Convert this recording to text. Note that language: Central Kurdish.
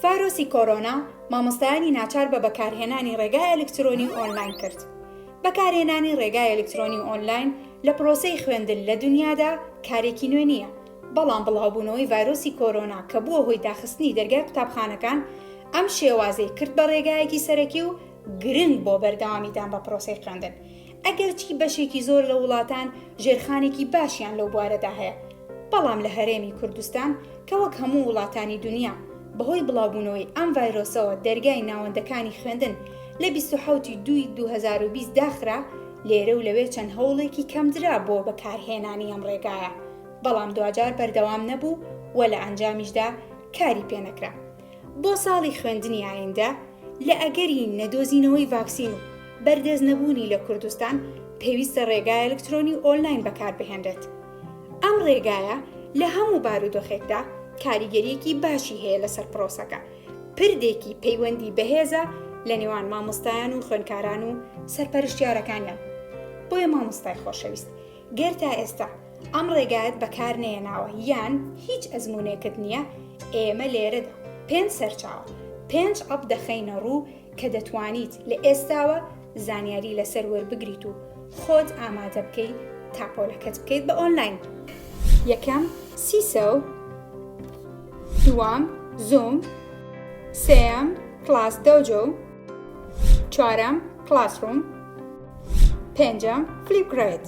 ڤایرۆسی کۆرۆنا مامۆستایانی ناچار بە بەکارهێنانی ڕێگای ئەلکترۆنی ئۆنلاین کرد. بەکارهێنانی ڕێگای ئەلکترۆنی ئۆنلاین لە پرۆسەی خوێندن لە دنیادا کارێکی نوێ نییە، بەڵام بڵاوبوونەوەی ڤایرۆسی کۆرۆنا کە بووە هۆی داخستنی دەرگای قوتابخانەکان ئەم شێوازەی کرد بە ڕێگایەکی سەرەکی و گرنگ بۆ بەردەوامیدان بە پرۆسەی خوێندن. ئەگەرچی بەشێکی زۆر لە وڵاتان ژێرخانێکی باشیان لەو بوارەدا هەیە، بەڵام لە هەرێمی کوردستان کە وەک هەموو وڵاتانی دنیا بەهۆی بڵاوبوونەوەی ئەم ڤایرۆسەوە دەرگای ناوەندەکانی خوێندن لە 27/2/2020 داخرا، لێرە و لەوێ چەند هەوڵێکی کەمدرا بۆ بەکارهێنانی ئەم ڕێگایە، بەڵام دوجار بەردەوام نەبوو و لە ئەنجامیشدا کاری پێنەکرا. بۆ ساڵی خوێندنی ئایندە لە ئەگەری نەدۆزینەوەی ڤاکسین و بەردەست نەبوونی لە کوردستان پێویستە ڕێگای ئەلکترۆنی ئۆنلاین بەکاربهێنرێت. ئەم ڕێگایە لە هەموو بارودۆخێکدا کاریگەریەکی باشی هەیە لەسەر پرۆسەکە، پردێکی پەیوەندی بەهێزە لە نێوان مامۆستایان و خوێندکاران و سەرپەرشتیارەکانیان. بۆیە مامۆستای خۆشەویست، گەر تا ئێستا ئەم ڕێگایەت بەکار نێناوە یان هیچ ئەزموونێکت نییە، ئێمە لێرەدا 5 سەرچاوە 5 ئەپ دەخەینە ڕوو کە دەتوانیت لە ئێستاوە زانیاری لەسەر وەربگریت و خۆت ئامادە بکەیت تا پۆلەکەت بکەیت بە ئۆنلاین. یەکەم سیسۆ، دووەم زوم، سێەم کلاس دۆجۆ، چوارەم کلاسڕوم، پێنجەم فلیپگرێد.